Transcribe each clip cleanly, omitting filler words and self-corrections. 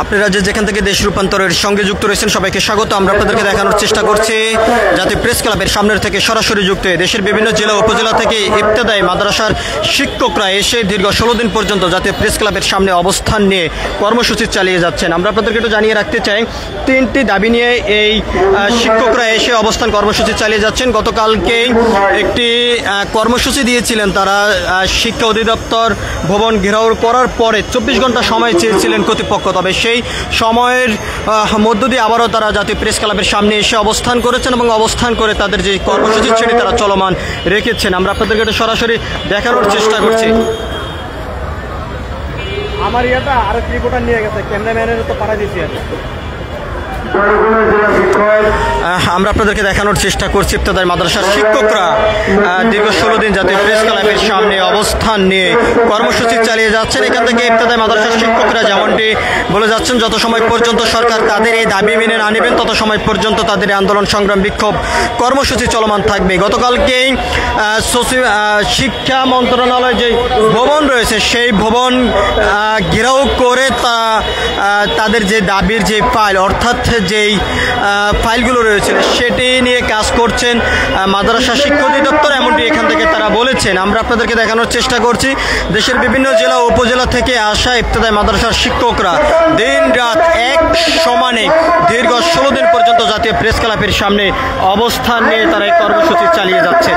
আপনারা যেখান থেকে দেশ রূপান্তরের সঙ্গে যুক্ত রয়েছেন সবাইকে স্বাগত। আমরা আপনাদেরকে দেখানোর চেষ্টা করছি জাতীয় প্রেস ক্লাবের সামনের থেকে সরাসরি যুক্ত দেশের বিভিন্ন জেলা উপজেলা থেকে ইবতেদায়ী মাদ্রাসার শিক্ষকরা এসে দীর্ঘ 16 দিন পর্যন্ত জাতীয় প্রেস ক্লাবের সামনে অবস্থান নিয়ে কর্মসূচি চালিয়ে যাচ্ছেন। আমরা আপনাদেরকে একটু জানিয়ে রাখতে চাই, 3টি দাবি নিয়ে এই শিক্ষকরা এসে অবস্থান কর্মসূচি চালিয়ে যাচ্ছেন। গতকালকে একটি কর্মসূচি দিয়েছিলেন তারা, শিক্ষা অধিদপ্তর ভবন ঘেরাও করার পরে 24 ঘন্টা সময় চেয়েছিলেন কর্তৃপক্ষ। তবে সেই সময়ের মধ্য দিয়ে আবারও তারা জাতীয় প্রেস ক্লাবের সামনে এসে অবস্থান করেছেন এবং অবস্থান করে তাদের যে কর্মসূচি সেটি তারা চলমান রেখেছেন। আমরা আপনাদেরকে এটা সরাসরি দেখানোর চেষ্টা করছি। আমার ইয়েটা আরো রিপোর্টার নিয়ে গেছে, ক্যামেরাম্যানের তো পাঠা দিয়েছি। আমরা আপনাদেরকে দেখানোর চেষ্টা করছি ইবতেদায়ী মাদ্রাসার শিক্ষকরা দীর্ঘ 16 দিন জাতীয় প্রেস ক্লাবের সামনে অবস্থান নিয়ে কর্মসূচি চালিয়ে যাচ্ছেন। এখান থেকে ইবতেদায়ী মাদ্রাসার শিক্ষকরা যেমনটি বলে যাচ্ছেন, যত সময় পর্যন্ত সরকার তাদের এই দাবি মেনে না নেবেন তত সময় পর্যন্ত তাদের আন্দোলন সংগ্রাম বিক্ষোভ কর্মসূচি চলমান থাকবে। গতকালকেই শিক্ষা মন্ত্রণালয় যে ভবন রয়েছে সেই ভবন ঘেরাও করে তাদের যে দাবির যে ফাইল, অর্থাৎ যেই ফাইলগুলো রয়েছে সেটি নিয়ে কাজ করছেন মাদ্রাসা শিক্ষা অধিদপ্তর, এমনটি এখান থেকে তারা বলেছেন। আমরা আপনাদেরকে দেখানোর চেষ্টা করছি দেশের বিভিন্ন জেলা উপজেলা থেকে আসা ইবতেদায়ী মাদ্রাসার শিক্ষকরা দিন রাত এক সমানে দীর্ঘ 16 দিন পর্যন্ত জাতীয় প্রেস ক্লাবের সামনে অবস্থান নিয়ে তারা এই কর্মসূচি চালিয়ে যাচ্ছে।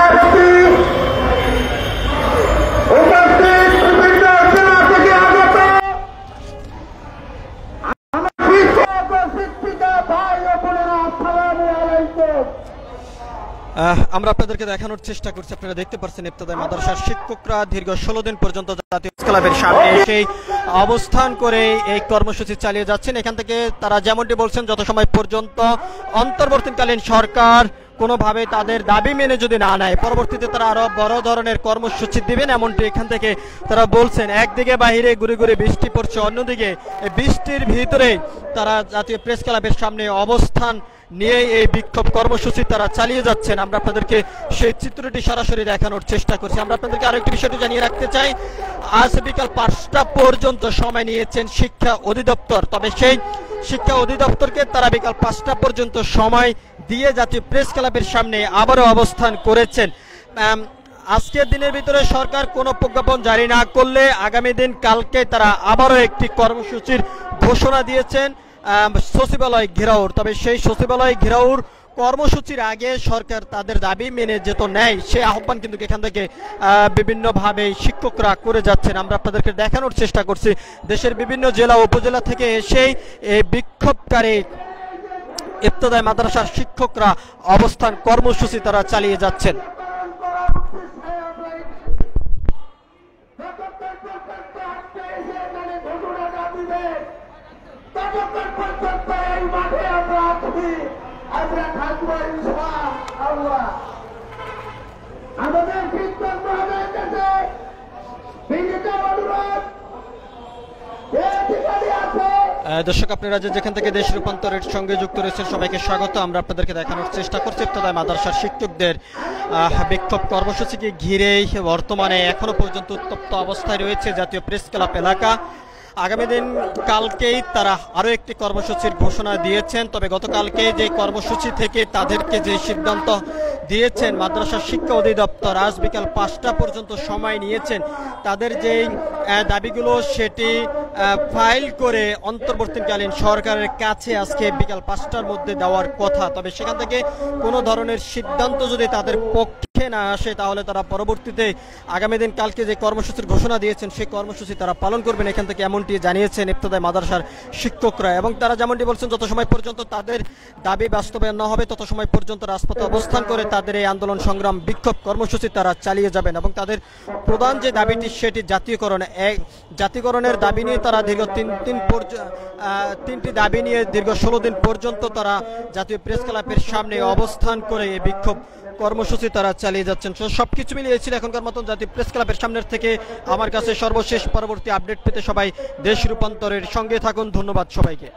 আমরা আপনাদেরকে দেখানোর চেষ্টা করছি, আপনারা দেখতে পাচ্ছেন ইবতেদায়ী মাদ্রাসার শিক্ষকরা দীর্ঘ 16 দিন পর্যন্ত জাতীয় ক্লাবের সামনে এসে অবস্থান করে এই কর্মসূচি চালিয়ে যাচ্ছেন। এখান থেকে তারা যেমনটি বলছেন, যত সময় পর্যন্ত অন্তর্বর্তীকালীন সরকার কোনোভাবে তাদের দাবি মেনে যদি না নেয় পরবর্তীতে তারা আরো বড় ধরনের কর্মসূচি দিবেন, এমনটি এখান থেকে তারা বলছেন। একদিকে বাহিরে গুড়ি গুড়ি বৃষ্টি পড়ছে, অন্যদিকে বৃষ্টির ভিতরে তারা জাতীয় প্রেস ক্লাবের সামনে অবস্থান নিয়ে এই বিক্ষোভ কর্মসূচি তারা চালিয়ে যাচ্ছেন। আমরা আপনাদেরকে সেই চিত্রটি সরাসরি দেখানোর চেষ্টা করছি। আমরা আপনাদেরকে আরেকটি বিষয়টি জানিয়ে রাখতে চাই, আজ বিকাল 5টা পর্যন্ত সময় নিয়েছেন শিক্ষা অধিদপ্তর। তবে সেই শিক্ষা অধিদপ্তরকে তারা বিকাল 5টা পর্যন্ত সময় দিয়ে জাতীয় প্রেস ক্লাবের সামনে আবারও অবস্থান করেছেন। আজকের দিনের ভিতরে সরকার কোনো প্রজ্ঞাপন জারি না করলে আগামী দিন কালকে তারা আবারও একটি কর্মসূচির ঘোষণা দিয়েছেন সচিবালয় ঘেরাওর। তবে সেই সচিবালয় ঘেরাওর কর্মসূচির আগে সরকার তাদের দাবি মেনে যেত নেয় সে আহ্বান কিন্তু এখান থেকে বিভিন্নভাবে শিক্ষকরা করে যাচ্ছেন। আমরা আপনাদেরকে দেখানোর চেষ্টা করছি দেশের বিভিন্ন জেলা উপজেলা থেকে এসে এই বিক্ষোভকারী ইবতেদায়ী মাদ্রাসার শিক্ষকরা অবস্থান কর্মসূচি তারা চালিয়ে যাচ্ছেন। দর্শক, আপনারা যেখান থেকে দেশ রূপান্তরের সঙ্গে যুক্ত রয়েছেন সবাইকে স্বাগত। আমরা আপনাদেরকে দেখানোর চেষ্টা করছি ইবতেদায়ী মাদ্রাসার শিক্ষকদের বিক্ষোভ কর্মসূচিকে ঘিরেই বর্তমানে এখনো পর্যন্ত উত্তপ্ত অবস্থায় রয়েছে জাতীয় প্রেস ক্লাব এলাকা। আগামী দিন কালকেই তারা আরো একটি কর্মসূচির ঘোষণা দিয়েছেন। তবে গতকালকে যে কর্মসূচি থেকে তাদেরকে যে সিদ্ধান্ত দিয়েছেন মাদ্রাসা শিক্ষা অধিদপ্তর, আজ বিকাল 5টা পর্যন্ত সময় নিয়েছেন তাদের যেই দাবিগুলো সেটি ফাইল করে অন্তর্বর্তীকালীন সরকারের কাছে আজকে বিকাল 5টার মধ্যে দেওয়ার কথা। তবে সেখান থেকে কোনো ধরনের সিদ্ধান্ত যদি তাদের পক্ষে না আসে তাহলে তারা পরবর্তীতে আগামী দিন কালকে যে কর্মসূচির ঘোষণা দিয়েছেন সেই কর্মসূচি তারা পালন করবেন, এখান থেকে এমনটি জানিয়েছেন ইবতেদায়ী মাদ্রাসার শিক্ষকরা। এবং তারা যেমনটি বলছেন, যত সময় পর্যন্ত তাদের দাবি বাস্তবায়ন না হবে তত সময় পর্যন্ত রাজপথে অবস্থান করে তাদের এই আন্দোলন সংগ্রাম বিক্ষোভ কর্মসূচি তারা চালিয়ে যাবেন। এবং তাদের প্রধান যে দাবিটি সেটি জাতীয়করণের দাবি নিয়ে তারা দীর্ঘ 3টি দাবি নিয়ে দীর্ঘ 16 দিন পর্যন্ত তারা জাতীয় প্রেস ক্লাবের সামনে অবস্থান করে এই বিক্ষোভ কর্মসূচি তারা চালিয়ে যাচ্ছেন। সবকিছু মিলিয়ে ছিল এখনকার মতন জাতীয় প্রেস ক্লাবের সামনের থেকে আমার কাছে সর্বশেষ পরবর্তী আপডেট পেতে সবাই দেশ রূপান্তরের সঙ্গে থাকুন। ধন্যবাদ সবাইকে।